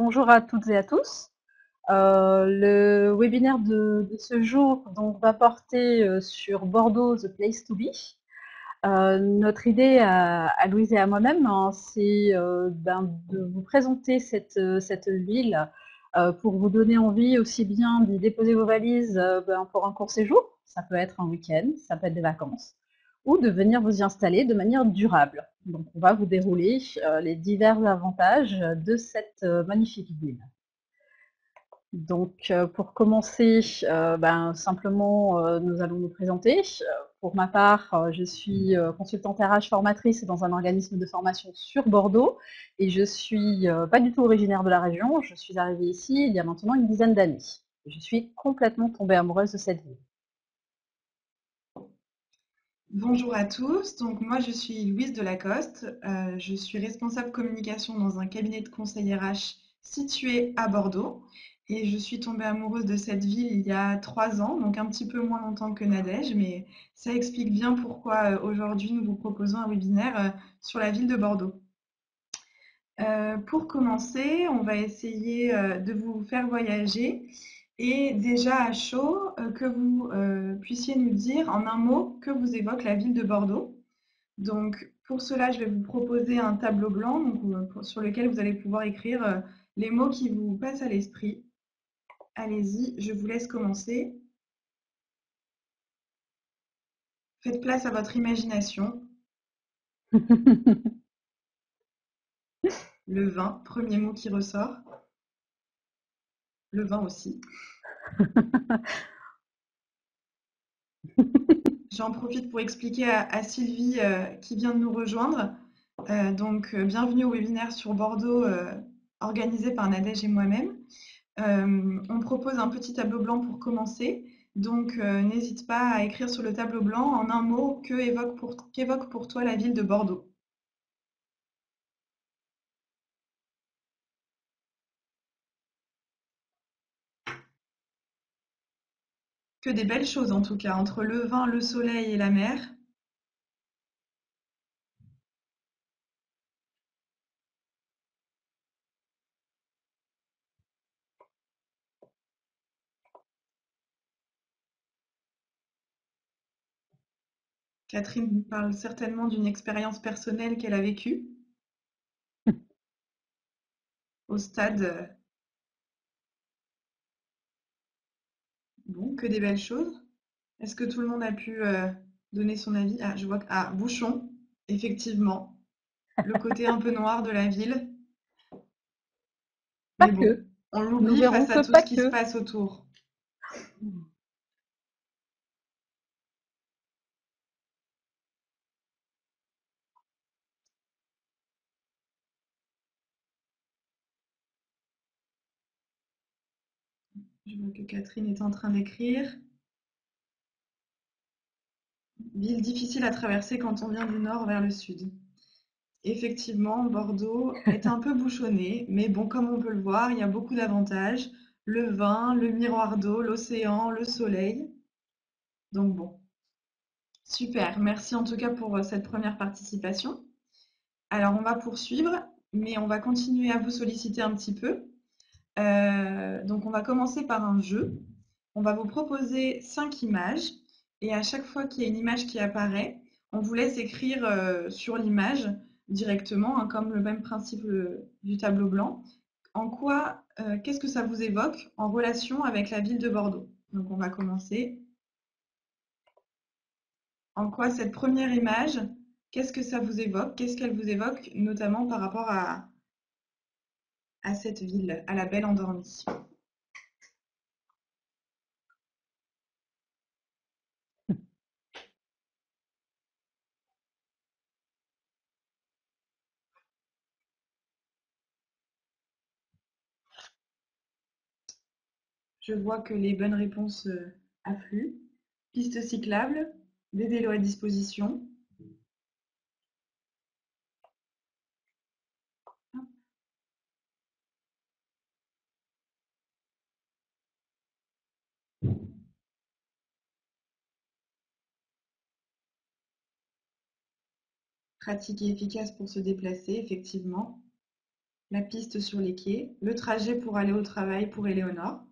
bonjour à toutes et à tous. Le webinaire de ce jour donc, va porter sur Bordeaux, The Place to Be. Notre idée à Louise et à moi-même, hein, c'est de vous présenter cette ville pour vous donner envie aussi bien d'y déposer vos valises pour un court séjour, ça peut être un week-end, ça peut être des vacances, ou de venir vous y installer de manière durable. Donc on va vous dérouler les divers avantages de cette magnifique ville. Donc, pour commencer, simplement, nous allons nous présenter. Pour ma part, je suis consultante RH formatrice dans un organisme de formation sur Bordeaux et je suis pas du tout originaire de la région. Je suis arrivée ici il y a maintenant une dizaine d'années. Je suis complètement tombée amoureuse de cette ville. Bonjour à tous, donc moi je suis Louise Delacoste, je suis responsable communication dans un cabinet de conseil RH situé à Bordeaux et je suis tombée amoureuse de cette ville il y a 3 ans, donc un petit peu moins longtemps que Nadège, mais ça explique bien pourquoi aujourd'hui nous vous proposons un webinaire sur la ville de Bordeaux. Pour commencer, on va essayer de vous faire voyager et déjà à chaud, que vous puissiez nous dire en un mot que vous évoque la ville de Bordeaux. Donc pour cela, je vais vous proposer un tableau blanc donc, sur lequel vous allez pouvoir écrire les mots qui vous passent à l'esprit. Allez-y, je vous laisse commencer. Faites place à votre imagination. Le vin, premier mot qui ressort. Le vin aussi. J'en profite pour expliquer à Sylvie qui vient de nous rejoindre. Bienvenue au webinaire sur Bordeaux organisé par Nadège et moi-même. On propose un petit tableau blanc pour commencer. Donc, n'hésite pas à écrire sur le tableau blanc en un mot qu'évoque pour toi la ville de Bordeaux. Que des belles choses en tout cas, entre le vin, le soleil et la mer. Catherine nous parle certainement d'une expérience personnelle qu'elle a vécue au stade. Bon, que des belles choses. Est-ce que tout le monde a pu donner son avis? Ah, je vois que... Ah, Bouchon, effectivement. Le côté un peu noir de la ville. Pas Mais bon, que. on Nous l'oublie verrons face que à tout pas ce qui se que. passe autour. Je vois que Catherine est en train d'écrire. Ville difficile à traverser quand on vient du nord vers le sud. Effectivement, Bordeaux est un peu bouchonné, mais bon, comme on peut le voir, il y a beaucoup d'avantages. Le vin, le miroir d'eau, l'océan, le soleil. Donc bon, super. Merci en tout cas pour cette première participation. Alors, on va poursuivre, mais on va continuer à vous solliciter un petit peu. Donc, on va commencer par un jeu. On va vous proposer 5 images et à chaque fois qu'il y a une image qui apparaît, on vous laisse écrire sur l'image directement, hein, comme le même principe du tableau blanc. Qu'est-ce que ça vous évoque en relation avec la ville de Bordeaux? Donc, on va commencer. En quoi cette première image, qu'est-ce que ça vous évoque? Qu'est-ce qu'elle vous évoque, notamment par rapport à cette ville, à la belle endormie? Je vois que les bonnes réponses affluent. Piste cyclable, des vélos à disposition, pratique et efficace pour se déplacer, effectivement. la piste sur les quais, le trajet pour aller au travail pour Éléonore,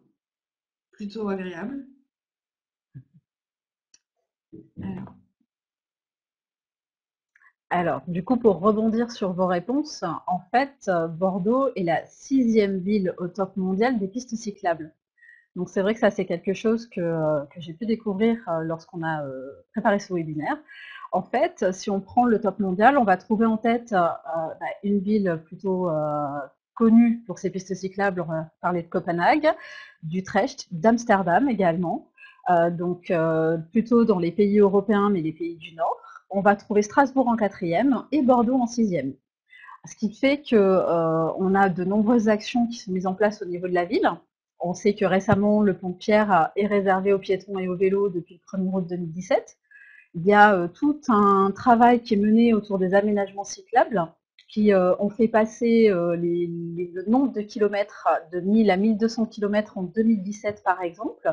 plutôt agréable. Alors, Alors, du coup, pour rebondir sur vos réponses, en fait, Bordeaux est la 6e ville au top mondial des pistes cyclables. Donc c'est vrai que ça, c'est quelque chose que j'ai pu découvrir lorsqu'on a préparé ce webinaire. En fait, si on prend le top mondial, on va trouver en tête une ville plutôt connue pour ses pistes cyclables. On va parler de Copenhague, d'Utrecht, d'Amsterdam également. Plutôt dans les pays européens, mais les pays du Nord. On va trouver Strasbourg en 4e et Bordeaux en 6e. Ce qui fait qu'on a de nombreuses actions qui sont mises en place au niveau de la ville. On sait que récemment, le pont de Pierre est réservé aux piétons et aux vélos depuis le 1er août 2017. Il y a tout un travail qui est mené autour des aménagements cyclables qui ont fait passer le nombre de kilomètres de 1000 à 1200 kilomètres en 2017 par exemple.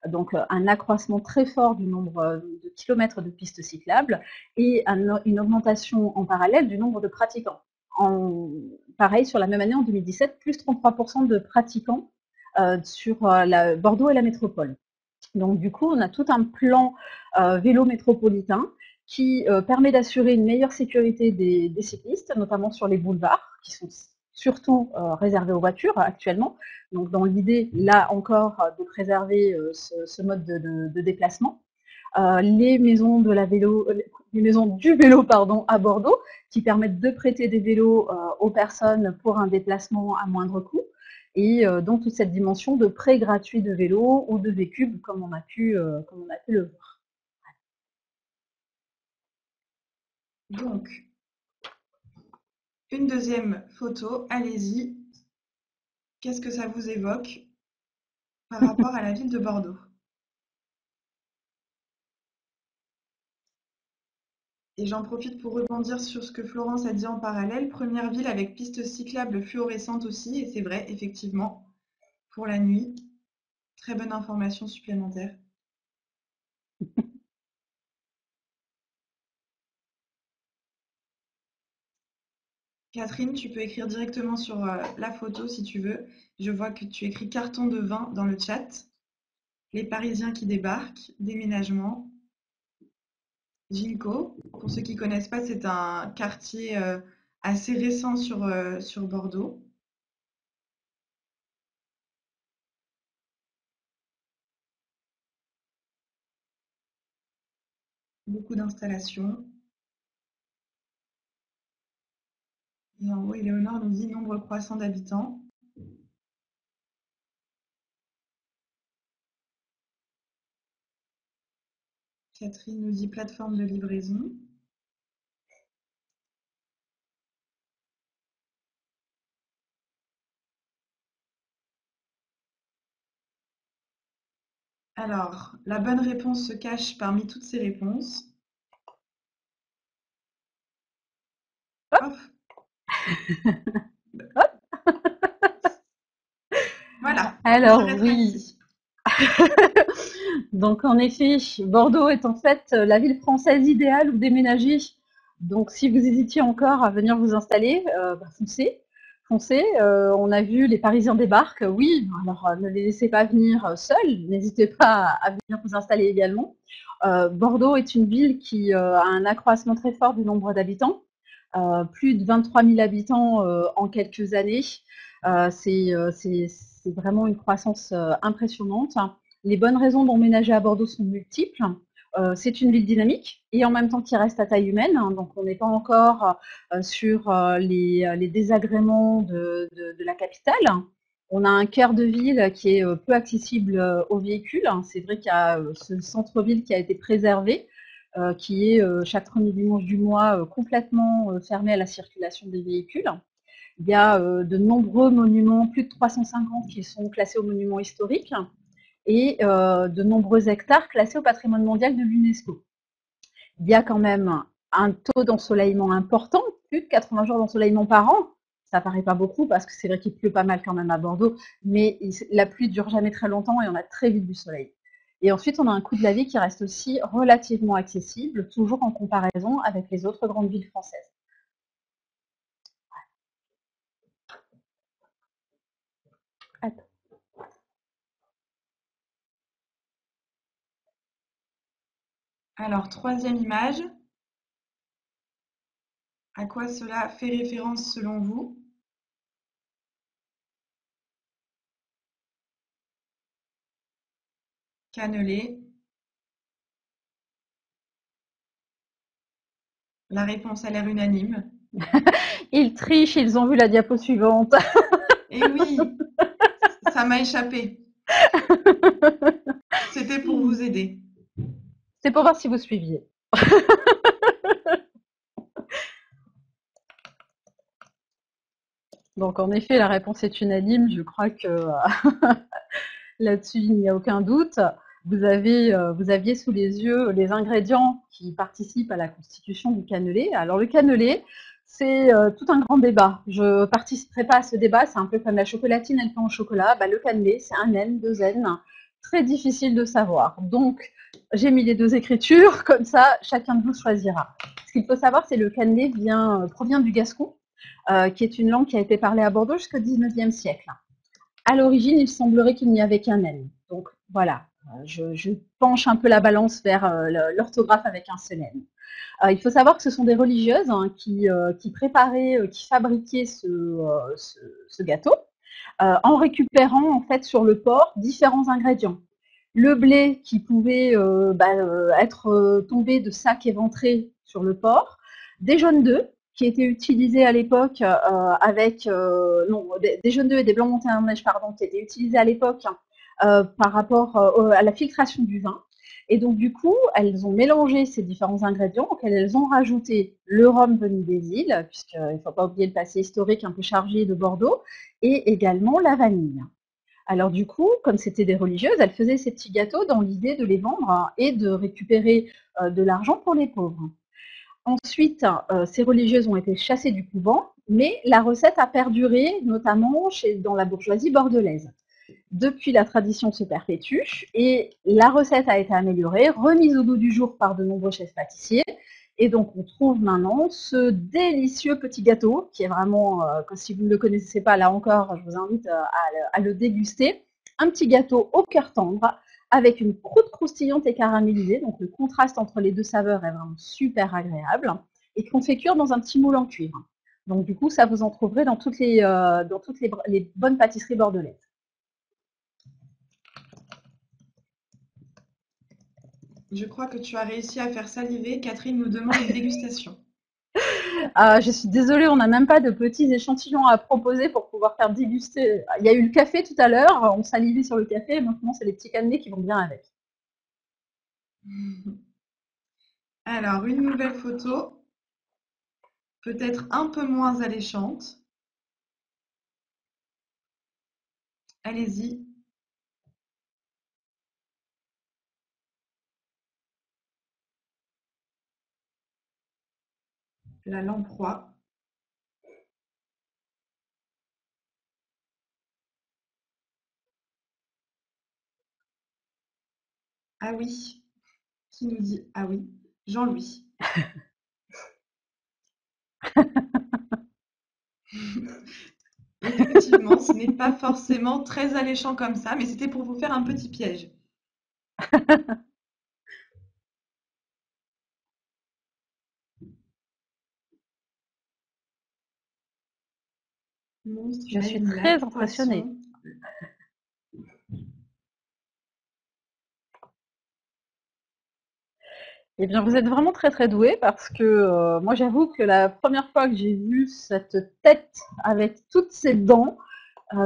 Donc un accroissement très fort du nombre de kilomètres de pistes cyclables et une augmentation en parallèle du nombre de pratiquants. Pareil, sur la même année, en 2017, plus 33% de pratiquants sur Bordeaux et la métropole. Donc du coup, on a tout un plan vélo métropolitain qui permet d'assurer une meilleure sécurité des cyclistes, notamment sur les boulevards, qui sont surtout réservés aux voitures actuellement. Donc dans l'idée, là encore, de préserver ce mode de déplacement. Les maisons de la vélo, les maisons du vélo pardon, à Bordeaux, qui permettent de prêter des vélos aux personnes pour un déplacement à moindre coût. Et donc toute cette dimension de prêt gratuit de vélo ou de vécube, comme on a pu le voir. donc, une deuxième photo, allez-y. Qu'est-ce que ça vous évoque par rapport à la ville de Bordeaux? Et j'en profite pour rebondir sur ce que Florence a dit en parallèle. Première ville avec piste cyclable fluorescente aussi, et c'est vrai, effectivement, pour la nuit. Très bonne information supplémentaire. Catherine, tu peux écrire directement sur la photo si tu veux. Je vois que tu écris carton de vin dans le chat. Les Parisiens qui débarquent, déménagement. Ginkgo, pour ceux qui ne connaissent pas, c'est un quartier assez récent sur Bordeaux. Beaucoup d'installations. Et en haut, Éléonore nous dit nombre croissant d'habitants. Catherine nous dit plateforme de livraison. Alors, la bonne réponse se cache parmi toutes ces réponses. Hop, voilà, on Alors s'arrêtera oui, ici. donc en effet, Bordeaux est en fait la ville française idéale où déménager. Donc si vous hésitiez encore à venir vous installer, foncez, foncez. On a vu les Parisiens débarquent, oui, alors ne les laissez pas venir seuls, n'hésitez pas à venir vous installer également. Bordeaux est une ville qui a un accroissement très fort du nombre d'habitants, plus de 23 000 habitants en quelques années. C'est vraiment une croissance impressionnante. Les bonnes raisons d'emménager à Bordeaux sont multiples. C'est une ville dynamique et en même temps qui reste à taille humaine. Donc on n'est pas encore sur les désagréments de la capitale. On a un cœur de ville qui est peu accessible aux véhicules. C'est vrai qu'il y a ce centre-ville qui a été préservé, qui est chaque premier dimanche du mois complètement fermé à la circulation des véhicules. Il y a de nombreux monuments, plus de 350 qui sont classés aux monuments historiques et de nombreux hectares classés au patrimoine mondial de l'UNESCO. Il y a quand même un taux d'ensoleillement important, plus de 80 jours d'ensoleillement par an. Ça paraît pas beaucoup parce que c'est vrai qu'il pleut pas mal quand même à Bordeaux, mais la pluie dure jamais très longtemps et on a très vite du soleil. Et ensuite, on a un coût de la vie qui reste aussi relativement accessible, toujours en comparaison avec les autres grandes villes françaises. Alors, troisième image, à quoi cela fait référence selon vous? Cannelé. La réponse a l'air unanime. Ils trichent, ils ont vu la diapo suivante. Et oui, ça m'a échappé. C'était pour vous aider. C'est pour voir si vous suiviez. Donc en effet, la réponse est unanime. Je crois que là-dessus, il n'y a aucun doute. Vous aviez sous les yeux les ingrédients qui participent à la constitution du cannelé. Alors le cannelé, c'est tout un grand débat. Je ne participerai pas à ce débat. C'est un peu comme la chocolatine et le pain au chocolat. Bah, le cannelé, c'est un N, deux N. Très difficile de savoir. Donc, j'ai mis les deux écritures. Comme ça, chacun de vous choisira. Ce qu'il faut savoir, c'est que le cannelé provient du gascon, qui est une langue qui a été parlée à Bordeaux jusqu'au 19e siècle. À l'origine, il semblerait qu'il n'y avait qu'un N. Donc voilà, je penche un peu la balance vers l'orthographe avec un seul N. Il faut savoir que ce sont des religieuses qui préparaient, qui fabriquaient ce gâteau en récupérant en fait sur le porc différents ingrédients. Le blé qui pouvait être tombé de sacs éventrés sur le porc, des jaunes d'œufs qui étaient utilisés à l'époque avec non des jaunes d'œufs et des blancs montés en neige pardon qui étaient utilisés à l'époque par rapport à la filtration du vin. Et donc du coup, elles ont mélangé ces différents ingrédients auxquels elles ont rajouté le rhum venu des îles, puisqu'il ne faut pas oublier le passé historique un peu chargé de Bordeaux, et également la vanille. Alors du coup, comme c'était des religieuses, elles faisaient ces petits gâteaux dans l'idée de les vendre et de récupérer de l'argent pour les pauvres. Ensuite, ces religieuses ont été chassées du couvent, mais la recette a perduré, notamment dans la bourgeoisie bordelaise. Depuis, la tradition se perpétue et la recette a été améliorée, remise au goût du jour par de nombreux chefs pâtissiers. Et donc, on trouve maintenant ce délicieux petit gâteau qui est vraiment, si vous ne le connaissez pas, là encore, je vous invite à le déguster. Un petit gâteau au cœur tendre avec une croûte croustillante et caramélisée. Donc, le contraste entre les deux saveurs est vraiment super agréable et qu'on fait cuire dans un petit moule en cuivre. Donc, du coup, ça vous en trouverez dans toutes les bonnes pâtisseries bordelaises. Je crois que tu as réussi à faire saliver. Catherine nous demande une dégustation. Je suis désolée, on n'a même pas de petits échantillons à proposer pour pouvoir faire déguster. Il y a eu le café tout à l'heure, on salivait sur le café, maintenant c'est les petits cannelés qui vont bien avec. Alors, une nouvelle photo, peut-être un peu moins alléchante. Allez-y. La lamproie. Ah oui. Qui nous dit ah oui? Jean-Louis. Effectivement, ce n'est pas forcément très alléchant comme ça, mais c'était pour vous faire un petit piège. Monstre, Je Meg, suis très blague, impressionnée. poisson. Eh bien, vous êtes vraiment très très doués parce que moi j'avoue que la première fois que j'ai vu cette tête avec toutes ses dents,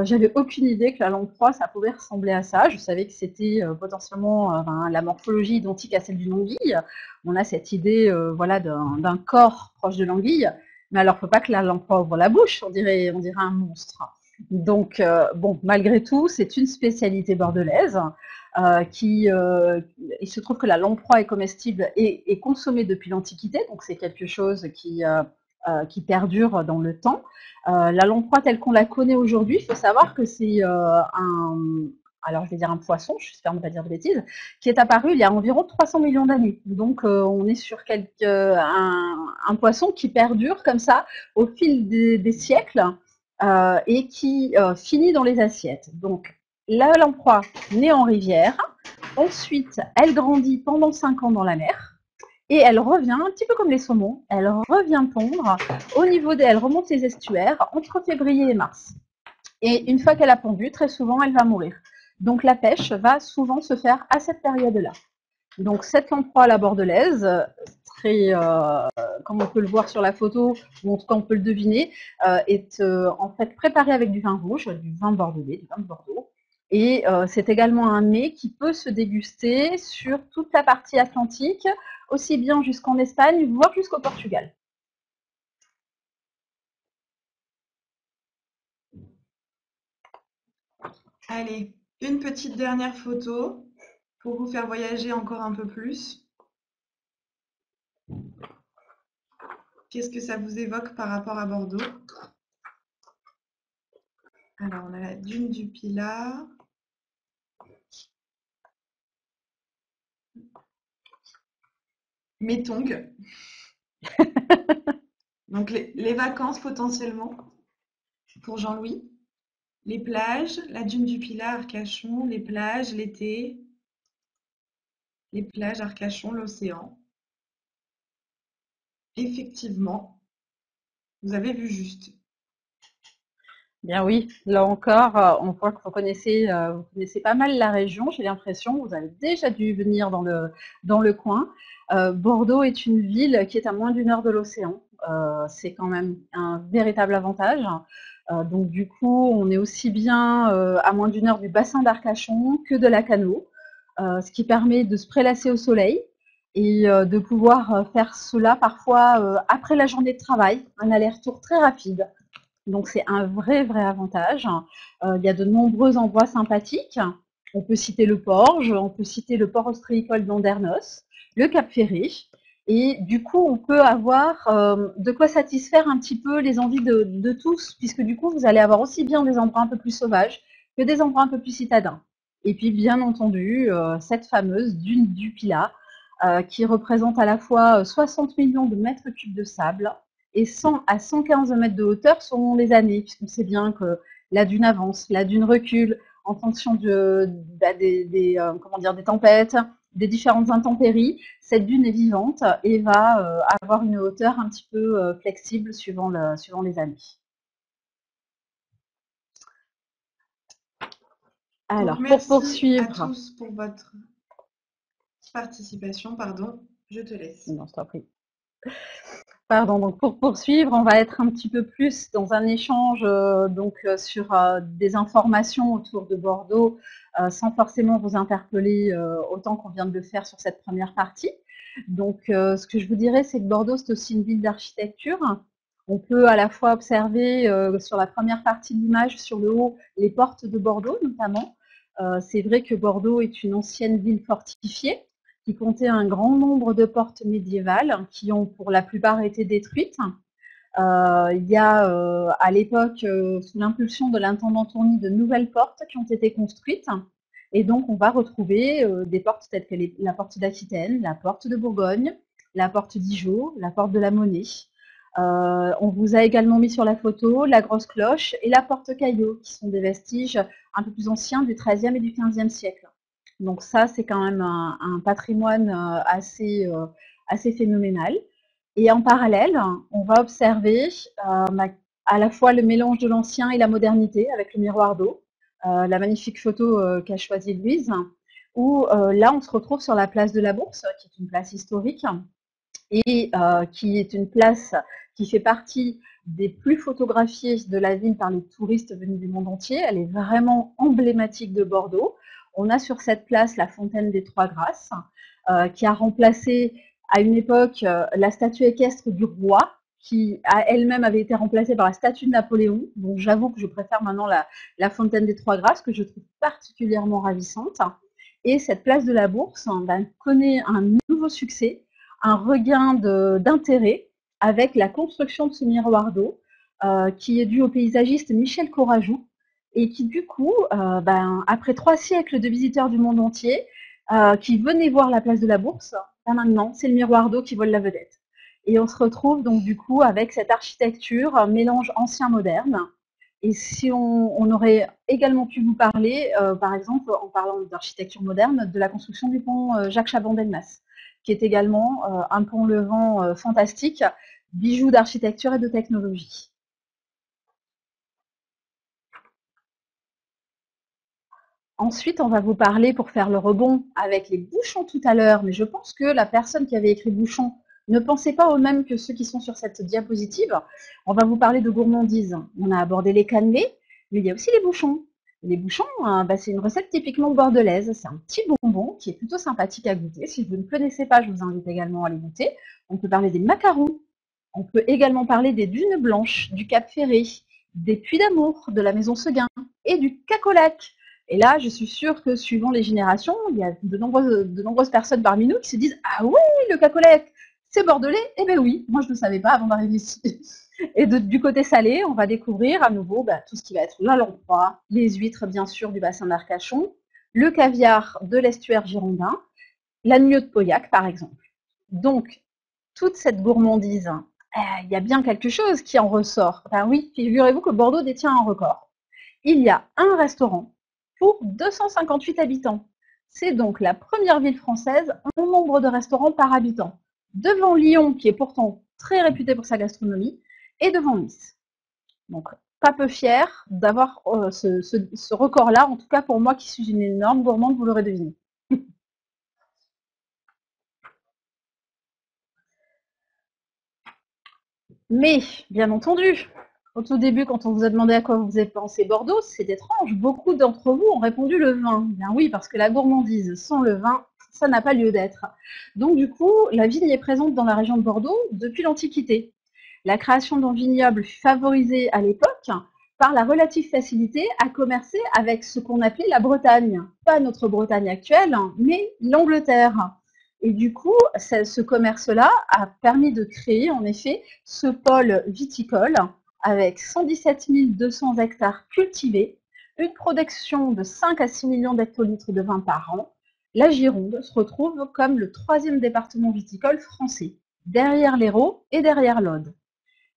j'avais aucune idée que la lamproie ça pouvait ressembler à ça. Je savais que c'était potentiellement la morphologie identique à celle d'une anguille. On a cette idée voilà d'un corps proche de l'anguille, mais alors faut pas que la lamproie ouvre la bouche, on dirait un monstre. Donc bon, malgré tout, c'est une spécialité bordelaise il se trouve que la lamproie est comestible et consommée depuis l'Antiquité, donc c'est quelque chose qui perdure dans le temps. La lamproie telle qu'on la connaît aujourd'hui, il faut savoir que c'est alors je vais dire un poisson, j'espère ne pas dire de bêtises, qui est apparu il y a environ 300 millions d'années. Donc on est sur un poisson qui perdure comme ça au fil des siècles et qui finit dans les assiettes. Donc la lamproie naît en rivière, ensuite elle grandit pendant 5 ans dans la mer, et elle revient, un petit peu comme les saumons, elle revient pondre au niveau elle remonte les estuaires entre février et mars. Et une fois qu'elle a pondu, très souvent, elle va mourir. Donc la pêche va souvent se faire à cette période-là. Donc cette lamproie à la bordelaise, très, comme on peut le voir sur la photo, ou en tout cas on peut le deviner, est en fait préparée avec du vin rouge, du vin bordelais, du vin de Bordeaux. Et c'est également un mets qui peut se déguster sur toute la partie atlantique, aussi bien jusqu'en Espagne, voire jusqu'au Portugal. Allez, une petite dernière photo pour vous faire voyager encore un peu plus. Qu'est-ce que ça vous évoque par rapport à Bordeaux? Alors, on a la dune du Pilat. Mes tongs. Donc, les vacances potentiellement pour Jean-Louis. Les plages, la dune du Pilat, Arcachon, les plages, l'été, les plages, Arcachon, l'océan. Effectivement, vous avez vu juste. Bien oui, là encore, on voit que vous connaissez pas mal la région, j'ai l'impression, vous avez déjà dû venir dans le coin. Bordeaux est une ville qui est à moins d'une heure de l'océan. C'est quand même un véritable avantage. Donc du coup, on est aussi bien à moins d'une heure du bassin d'Arcachon que de la Cano, ce qui permet de se prélasser au soleil et de pouvoir faire cela parfois après la journée de travail, un aller-retour très rapide. Donc c'est un vrai, vrai avantage. Il y a de nombreux endroits sympathiques. On peut citer le Porge, on peut citer le port ostréicole d'Andernos, le Cap Ferré. Et du coup, on peut avoir de quoi satisfaire un petit peu les envies de tous, puisque du coup, vous allez avoir aussi bien des endroits un peu plus sauvages que des endroits un peu plus citadins. Et puis, bien entendu, cette fameuse dune du Pilat, qui représente à la fois 60 millions de mètres cubes de sable, et 100 à 115 mètres de hauteur selon les années, puisqu'on sait bien que la dune avance, la dune recule en fonction des tempêtes, des différentes intempéries. Cette dune est vivante et va avoir une hauteur un petit peu flexible suivant les années. Donc, Alors, pour merci à poursuivre, tous pour votre participation. Pardon, je te laisse. non, je t'en prie. Pardon, donc pour poursuivre, on va être un petit peu plus dans un échange sur des informations autour de Bordeaux, sans forcément vous interpeller autant qu'on vient de le faire sur cette première partie. Donc, ce que je vous dirais, c'est que Bordeaux, c'est aussi une ville d'architecture. On peut à la fois observer sur la première partie de l'image, sur le haut, les portes de Bordeaux notamment. C'est vrai que Bordeaux est une ancienne ville fortifiée qui comptait un grand nombre de portes médiévales qui ont pour la plupart été détruites. Il y a à l'époque, sous l'impulsion de l'intendant Tourny, de nouvelles portes qui ont été construites. Et donc, on va retrouver des portes telles que la porte d'Aquitaine, la porte de Bourgogne, la porte d'Igeau, la porte de la Monnaie. On vous a également mis sur la photo la grosse cloche et la porte Caillot, qui sont des vestiges un peu plus anciens du XIIIe et du XVe siècle. Donc ça, c'est quand même un patrimoine assez phénoménal. Et en parallèle, on va observer à la fois le mélange de l'ancien et la modernité avec le miroir d'eau, la magnifique photo qu'a choisie Louise, où là, on se retrouve sur la place de la Bourse, qui est une place historique, et qui est une place qui fait partie des plus photographiées de la ville par les touristes venus du monde entier. Elle est vraiment emblématique de Bordeaux. On a sur cette place la fontaine des Trois Grâces, qui a remplacé à une époque la statue équestre du roi, qui elle-même avait été remplacée par la statue de Napoléon. Donc j'avoue que je préfère maintenant la fontaine des Trois Grâces, que je trouve particulièrement ravissante. Et cette place de la Bourse connaît un nouveau succès, un regain d'intérêt avec la construction de ce miroir d'eau qui est dû au paysagiste Michel Courajou et qui du coup, après 3 siècles de visiteurs du monde entier qui venaient voir la place de la Bourse, maintenant c'est le miroir d'eau qui vole la vedette. Et on se retrouve donc du coup avec cette architecture, un mélange ancien-moderne. Et si on aurait également pu vous parler, par exemple, en parlant d'architecture moderne, de la construction du pont Jacques Chaban-Delmas, qui est également un pont levant fantastique, bijou d'architecture et de technologie. Ensuite, on va vous parler, pour faire le rebond, avec les bouchons tout à l'heure, mais je pense que la personne qui avait écrit bouchon ne pensait pas au même que ceux qui sont sur cette diapositive. On va vous parler de gourmandise. On a abordé les cannelés, mais il y a aussi les bouchons. Les bouchons, c'est une recette typiquement bordelaise. C'est un petit bonbon qui est plutôt sympathique à goûter. Si vous ne connaissez pas, je vous invite également à les goûter. On peut parler des macarons. On peut également parler des dunes blanches, du Cap Ferré, des puits d'amour, de la maison Seguin et du cacolac. Et là, je suis sûre que suivant les générations, il y a de nombreuses personnes parmi nous qui se disent ah oui, le cacolac, c'est bordelais. Eh bien oui, moi je ne le savais pas avant d'arriver ici. Et du côté salé, on va découvrir à nouveau tout ce qui va être la lamproie, les huîtres bien sûr du bassin d'Arcachon, le caviar de l'estuaire girondin, l'agneau de Pauillac par exemple. Donc, toute cette gourmandise, il y a bien quelque chose qui en ressort. Ben oui, figurez-vous que Bordeaux détient un record. Il y a un restaurant pour 258 habitants. C'est donc la première ville française en nombre de restaurants par habitant, devant Lyon, qui est pourtant très réputé pour sa gastronomie, et devant Nice. Donc, pas peu fier d'avoir ce record-là, en tout cas pour moi qui suis une énorme gourmande, vous l'aurez deviné. Mais, bien entendu, au tout début, quand on vous a demandé à quoi vous avez pensé Bordeaux, c'est étrange. Beaucoup d'entre vous ont répondu le vin. Bien oui, parce que la gourmandise sans le vin, ça n'a pas lieu d'être. Donc du coup, la vigne est présente dans la région de Bordeaux depuis l'Antiquité. La création d'un vignoble fut favorisée à l'époque par la relative facilité à commercer avec ce qu'on appelait la Bretagne. Pas notre Bretagne actuelle, mais l'Angleterre. Et du coup, ce commerce-là a permis de créer en effet ce pôle viticole avec 117 200 hectares cultivés, une production de 5 à 6 millions d'hectolitres de vin par an. La Gironde se retrouve comme le troisième département viticole français, derrière l'Hérault et derrière l'Aude.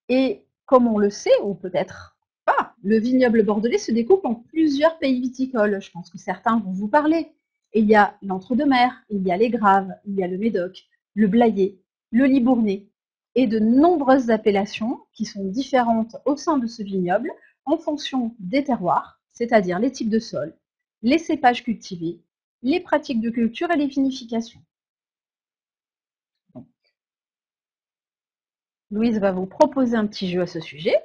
Et comme on le sait, ou peut-être pas, le vignoble bordelais se découpe en plusieurs pays viticoles. Je pense que certains vont vous parler. Et il y a l'Entre-deux-Mers, il y a les Graves, il y a le Médoc, le Blayais, le Libournais, et de nombreuses appellations qui sont différentes au sein de ce vignoble en fonction des terroirs, c'est-à-dire les types de sol, les cépages cultivés, les pratiques de culture et les vinifications. Louise va vous proposer un petit jeu à ce sujet.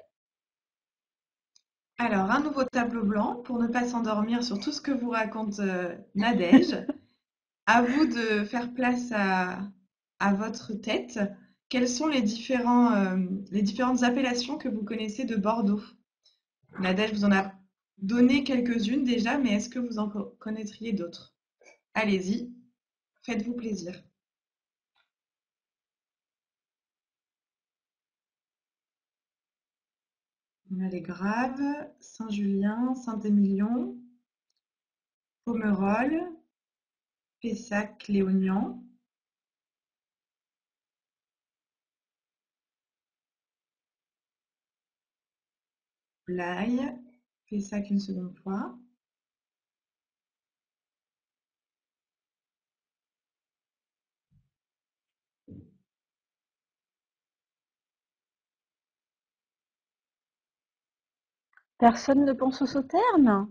Alors, un nouveau tableau blanc pour ne pas s'endormir sur tout ce que vous raconte Nadège. À vous de faire place à votre tête. Quelles sont les différentes appellations que vous connaissez de Bordeaux? Nadège vous en a donné quelques-unes déjà, mais est-ce que vous en connaîtriez d'autres? Allez-y, faites-vous plaisir. On a les Graves, Saint-Julien, Saint-Émilion, Pomerol, Pessac-Léognan, Blaye, Pessac une seconde fois. Personne ne pense au sauterne?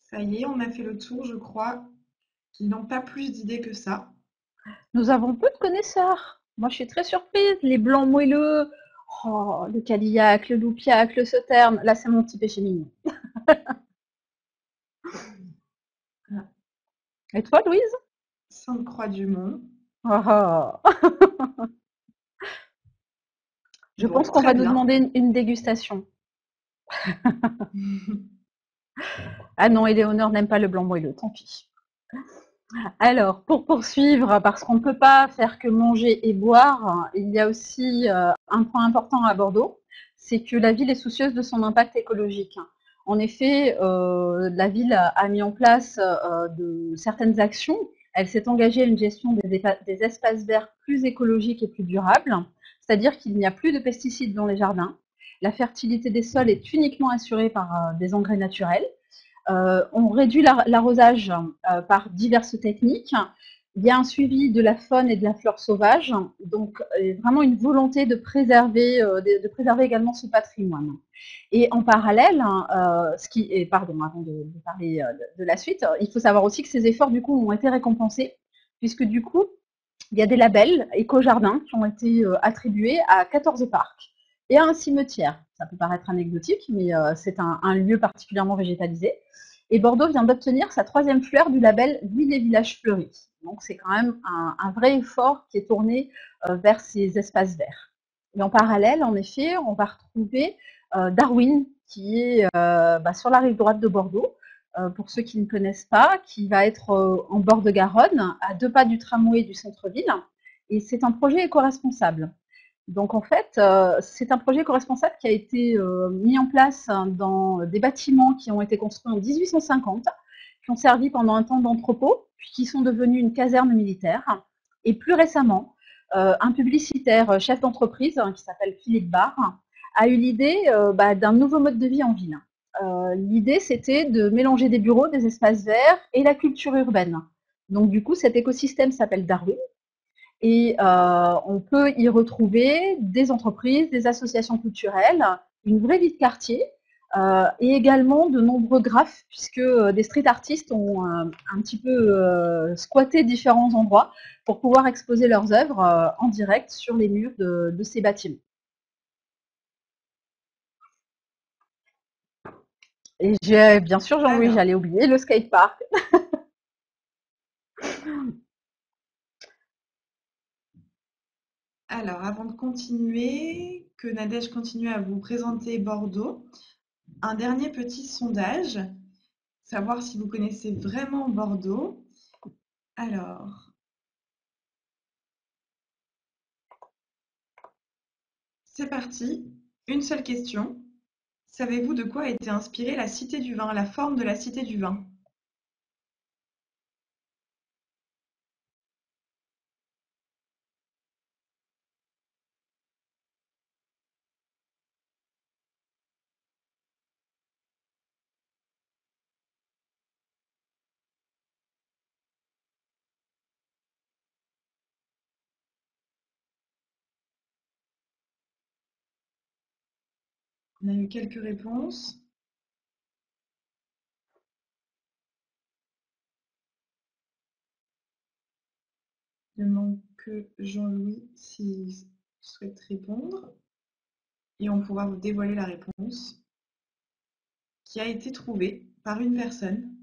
Ça y est, on a fait le tour, je crois. Ils n'ont pas plus d'idées que ça. Nous avons peu de connaisseurs. Moi, je suis très surprise. Les blancs moelleux, oh, le cadillac, le loupiac, le sauterne. Là, c'est mon petit péché mignon. Et toi, Louise? Sainte-Croix-du-Mont. Oh, oh. Je pense Bon, qu'on très va nous bien. demander une dégustation. Ah non, Éléonore n'aime pas le blanc moelleux, tant pis. Alors, pour poursuivre, parce qu'on ne peut pas faire que manger et boire, il y a aussi un point important à Bordeaux, c'est que la ville est soucieuse de son impact écologique. En effet, la ville a mis en place de certaines actions. Elle s'est engagée à une gestion des espaces verts plus écologiques et plus durables, c'est-à-dire qu'il n'y a plus de pesticides dans les jardins. La fertilité des sols est uniquement assurée par des engrais naturels. On réduit l'arrosage par diverses techniques. Il y a un suivi de la faune et de la flore sauvage, donc vraiment une volonté de préserver également ce patrimoine. Et en parallèle, avant de parler de la suite, il faut savoir aussi que ces efforts du coup ont été récompensés, puisque du coup il y a des labels éco-jardins qui ont été attribués à 14 parcs et à un cimetière. Ça peut paraître anecdotique, mais c'est un lieu particulièrement végétalisé. Et Bordeaux vient d'obtenir sa 3e fleur du label Ville et Villages Fleuris. Donc c'est quand même un vrai effort qui est tourné vers ces espaces verts. Et en parallèle, en effet, on va retrouver Darwin, qui est sur la rive droite de Bordeaux, pour ceux qui ne connaissent pas, qui va être en bord de Garonne, à 2 pas du tramway du centre-ville. Et c'est un projet éco-responsable. Donc en fait, c'est un projet éco-responsable qui a été mis en place dans des bâtiments qui ont été construits en 1850, qui ont servi pendant un temps d'entrepôt, puis qui sont devenus une caserne militaire. Et plus récemment, un publicitaire chef d'entreprise qui s'appelle Philippe Barre a eu l'idée d'un nouveau mode de vie en ville. L'idée, c'était de mélanger des bureaux, des espaces verts et la culture urbaine. Donc du coup, cet écosystème s'appelle Darwin et on peut y retrouver des entreprises, des associations culturelles, une vraie vie de quartier et également de nombreux graphes, puisque des street artistes ont un petit peu squatté différents endroits pour pouvoir exposer leurs œuvres en direct sur les murs de ces bâtiments. Et bien sûr, Jean-Louis, Alors, j'allais oublier le skatepark. alors, avant de continuer, que Nadège continue à vous présenter Bordeaux, un dernier petit sondage, savoir si vous connaissez vraiment Bordeaux. Alors, c'est parti. Une seule question. Savez-vous de quoi a été inspirée la Cité du Vin, la forme de la Cité du Vin? On a eu quelques réponses. Je demande que Jean-Louis s'il souhaite répondre et on pourra vous dévoiler la réponse qui a été trouvée par une personne.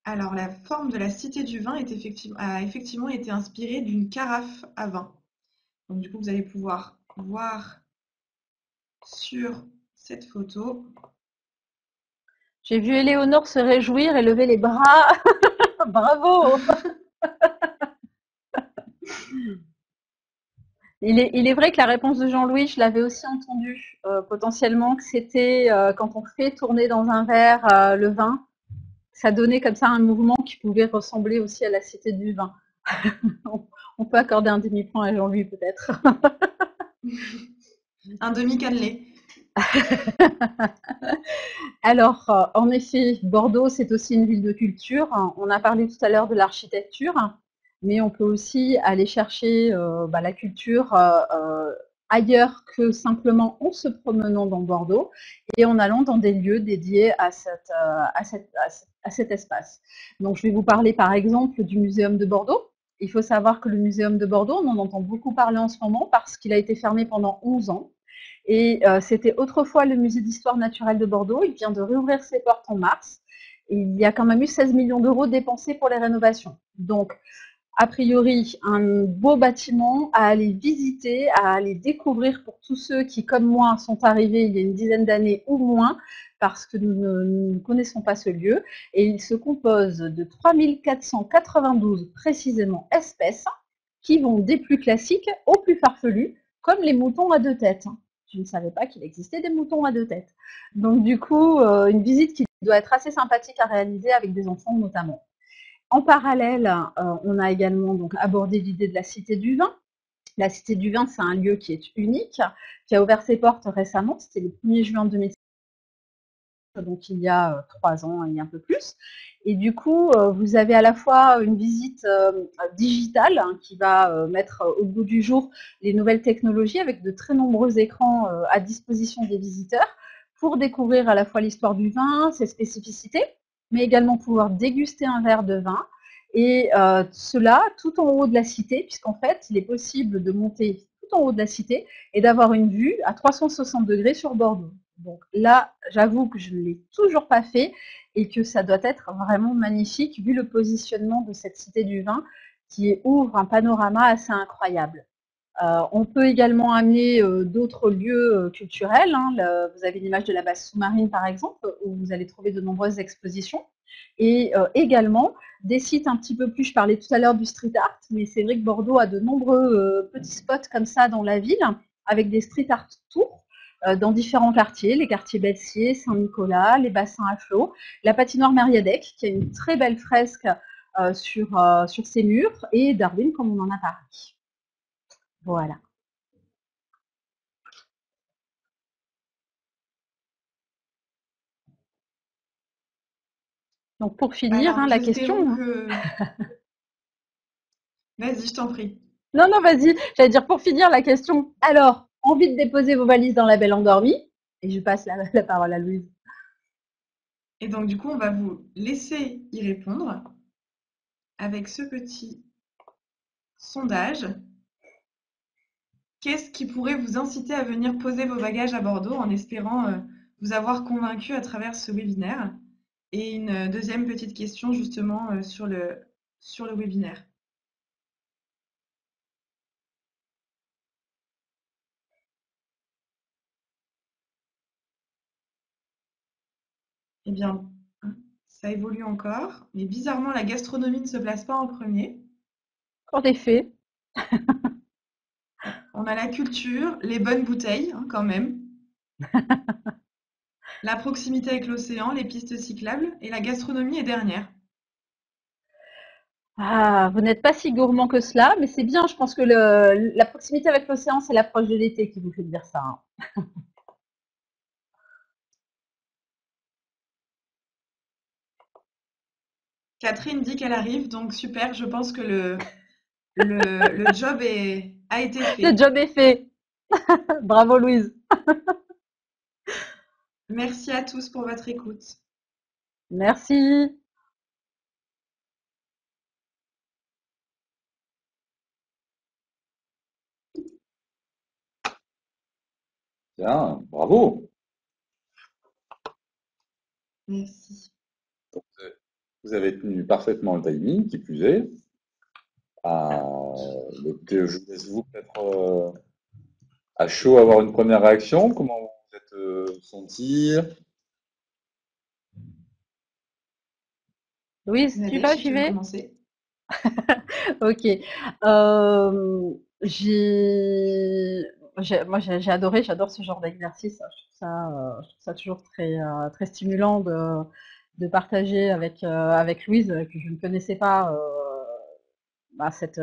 Alors, la forme de la Cité du Vin a effectivement été inspirée d'une carafe à vin. Donc, du coup, vous allez pouvoir voir sur cette photo. J'ai vu Éléonore se réjouir et lever les bras. Bravo. Il est vrai que la réponse de Jean-Louis, je l'avais aussi entendue, potentiellement, que c'était quand on fait tourner dans un verre le vin, ça donnait comme ça un mouvement qui pouvait ressembler aussi à la cité du vin. On peut accorder un demi-point à Jean-Louis peut-être. Un demi-cannelé. Alors, en effet, Bordeaux, c'est aussi une ville de culture. On a parlé tout à l'heure de l'architecture, mais on peut aussi aller chercher la culture ailleurs que simplement en se promenant dans Bordeaux et en allant dans des lieux dédiés à cet espace. Donc, je vais vous parler par exemple du Muséum de Bordeaux. Il faut savoir que le Muséum de Bordeaux, on en entend beaucoup parler en ce moment parce qu'il a été fermé pendant 11 ans. Et c'était autrefois le musée d'histoire naturelle de Bordeaux. Il vient de réouvrir ses portes en mars. Et il y a quand même eu 16 millions d'euros dépensés pour les rénovations. Donc, a priori, un beau bâtiment à aller visiter, à aller découvrir pour tous ceux qui, comme moi, sont arrivés il y a une dizaine d'années ou moins, parce que nous ne connaissons pas ce lieu. Et il se compose de 3492 précisément espèces qui vont des plus classiques aux plus farfelus, comme les moutons à 2 têtes. Je ne savais pas qu'il existait des moutons à 2 têtes. Donc du coup, une visite qui doit être assez sympathique à réaliser avec des enfants notamment. En parallèle, on a également donc abordé l'idée de la Cité du Vin. La Cité du Vin, c'est un lieu qui est unique, qui a ouvert ses portes récemment, c'était le 1er juin 2016, donc il y a 3 ans et un peu plus. Et du coup, vous avez à la fois une visite digitale qui va mettre au goût du jour les nouvelles technologies avec de très nombreux écrans à disposition des visiteurs pour découvrir à la fois l'histoire du vin, ses spécificités, mais également pouvoir déguster un verre de vin. Et cela tout en haut de la cité, puisqu'en fait, il est possible de monter tout en haut de la cité et d'avoir une vue à 360 degrés sur Bordeaux. Donc là, j'avoue que je ne l'ai toujours pas fait et que ça doit être vraiment magnifique vu le positionnement de cette cité du vin qui ouvre un panorama assez incroyable. On peut également amener d'autres lieux culturels. Hein. Vous avez l'image de la base sous-marine, par exemple, où vous allez trouver de nombreuses expositions. Et également des sites un petit peu plus, je parlais tout à l'heure du street art, mais c'est vrai que Bordeaux a de nombreux petits spots comme ça dans la ville, avec des street art tours dans différents quartiers, les quartiers Belsier, Saint-Nicolas, les bassins à flot, la patinoire Mériadec, qui a une très belle fresque sur ses murs, et Darwin, comme on en a parlé. Voilà. Donc pour finir, Alors, hein, nous la question. espérons Hein. que... Vas-y, je t'en prie. Non, non, vas-y. J'allais dire pour finir la question. Alors, envie de déposer vos valises dans la belle endormie. Et je passe la parole à Louise. Et donc, du coup, on va vous laisser y répondre avec ce petit sondage. Qu'est-ce qui pourrait vous inciter à venir poser vos bagages à Bordeaux en espérant vous avoir convaincu à travers ce webinaire? Et une deuxième petite question justement sur le webinaire. Eh bien, ça évolue encore, mais bizarrement, la gastronomie ne se place pas en premier. En effet, On a la culture, les bonnes bouteilles, hein, quand même, la proximité avec l'océan, les pistes cyclables, et la gastronomie est dernière. vous n'êtes pas si gourmand que cela, mais c'est bien. Je pense que la proximité avec l'océan, c'est l'approche de l'été qui vous fait dire ça. Hein. Catherine dit qu'elle arrive, donc super, je pense que le job a été Le fait. job est fait. Bravo Louise. Merci à tous pour votre écoute. Merci. Bien, bravo. Merci. Donc, vous avez tenu parfaitement le timing, qui plus est. Écoutez, je vous laisse vous peut-être à chaud avoir une première réaction. Comment vous vous êtes senti? Louise, tu Nadège, vas, si j'y tu veux vais. commencer. Ok. Euh, moi, j'ai adoré, j'adore ce genre d'exercice. Je trouve ça toujours très stimulant de partager avec Louise, que je ne connaissais pas. Cette,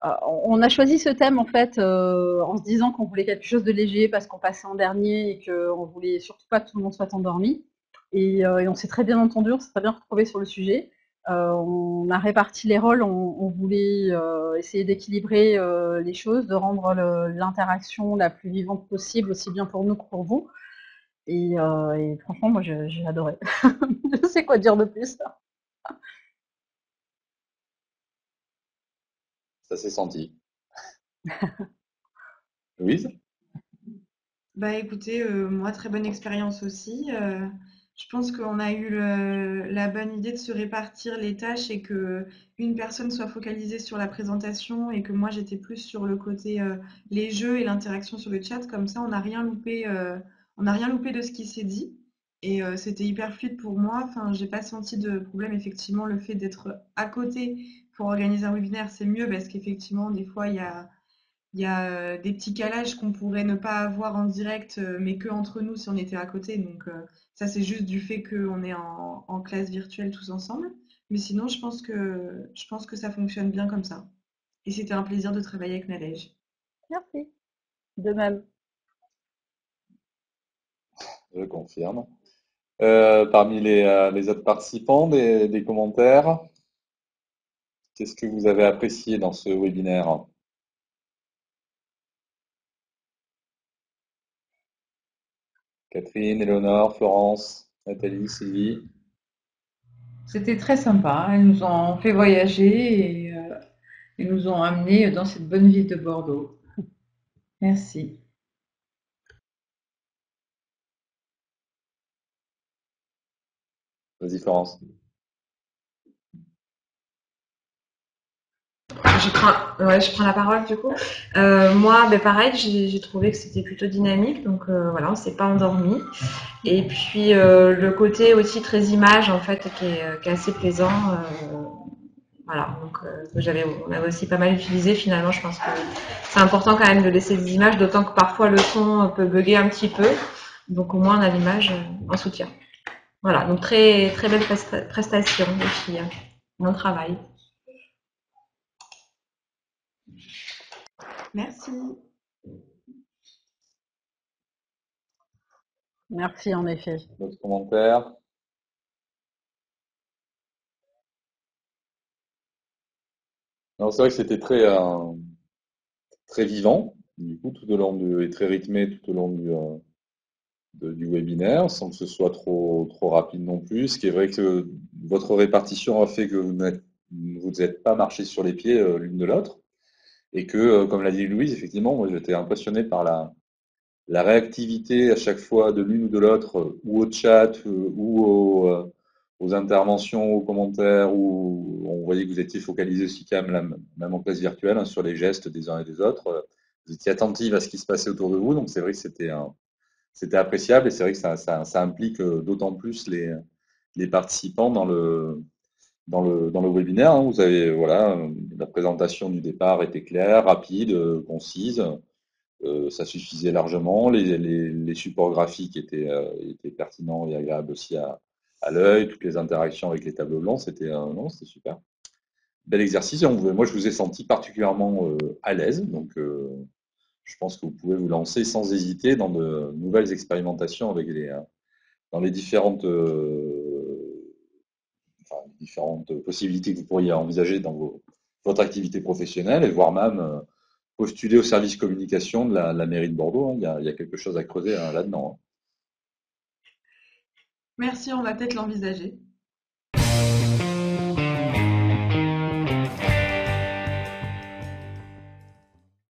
on a choisi ce thème en fait en se disant qu'on voulait quelque chose de léger parce qu'on passait en dernier et qu'on voulait surtout pas que tout le monde soit endormi. Et on s'est très bien entendu, on s'est très bien retrouvé sur le sujet. On a réparti les rôles, on voulait essayer d'équilibrer les choses, de rendre l'interaction la plus vivante possible, aussi bien pour nous que pour vous. Et franchement, moi, j'ai adoré. Je sais quoi dire de plus. Ça s'est senti. Louise? Bah écoutez, moi très bonne expérience aussi. Je pense qu'on a eu la bonne idée de se répartir les tâches et que une personne soit focalisée sur la présentation et que moi j'étais plus sur le côté les jeux et l'interaction sur le chat. Comme ça, on n'a rien loupé de ce qui s'est dit. Et c'était hyper fluide pour moi. Enfin, j'ai pas senti de problème. Effectivement, le fait d'être à côté pour organiser un webinaire, c'est mieux parce qu'effectivement, des fois, il y a des petits calages qu'on pourrait ne pas avoir en direct, mais que entre nous si on était à côté. Donc ça, c'est juste du fait qu'on est en classe virtuelle tous ensemble. Mais sinon, je pense que ça fonctionne bien comme ça. Et c'était un plaisir de travailler avec Nadège. Merci. De même. Je confirme. Parmi les autres participants, des commentaires? Qu'est-ce que vous avez apprécié dans ce webinaire? Catherine, Éléonore, Florence, Nathalie, Sylvie? C'était très sympa. Elles nous ont fait voyager et ils nous ont amenés dans cette bonne ville de Bordeaux. Merci. Vas-y, Florence. Je prends la parole du coup. Moi, pareil, j'ai trouvé que c'était plutôt dynamique, donc voilà, on s'est pas endormi. Et puis le côté aussi très image en fait, qui est assez plaisant. Voilà, donc on avait aussi pas mal utilisé. Finalement, je pense que c'est important quand même de laisser des images, d'autant que parfois le son peut bugger un petit peu. Donc au moins on a l'image en soutien. Voilà, donc très très belle prestation des filles. Bon travail. Merci. Merci en effet. D'autres commentaires? Non, c'est vrai que c'était très vivant, du coup, et très rythmé tout au long du webinaire, sans que ce soit trop rapide non plus. Ce qui est vrai que votre répartition a fait que vous n'êtes pas marché sur les pieds l'une de l'autre. Et que, comme l'a dit Louise, effectivement, moi j'étais impressionné par la réactivité à chaque fois de l'une ou de l'autre, ou au chat, aux interventions, aux commentaires, où on voyait que vous étiez focalisé aussi quand même, même en classe virtuelle, hein, sur les gestes des uns et des autres. Vous étiez attentive à ce qui se passait autour de vous, donc c'est vrai que c'était appréciable et c'est vrai que ça implique d'autant plus les participants dans le webinaire, hein. Vous avez, voilà, la présentation du départ était claire, rapide, concise. Ça suffisait largement. Les supports graphiques étaient pertinents et agréables aussi à l'œil. Toutes les interactions avec les tableaux blancs, non, c'était super. Bel exercice. Et moi, je vous ai senti particulièrement à l'aise. Donc, je pense que vous pouvez vous lancer sans hésiter dans de nouvelles expérimentations dans les différentes possibilités que vous pourriez envisager dans votre activité professionnelle et voire même postuler au service communication de la mairie de Bordeaux, hein. Il y a quelque chose à creuser, hein, là-dedans, hein. Merci, on va peut-être l'envisager.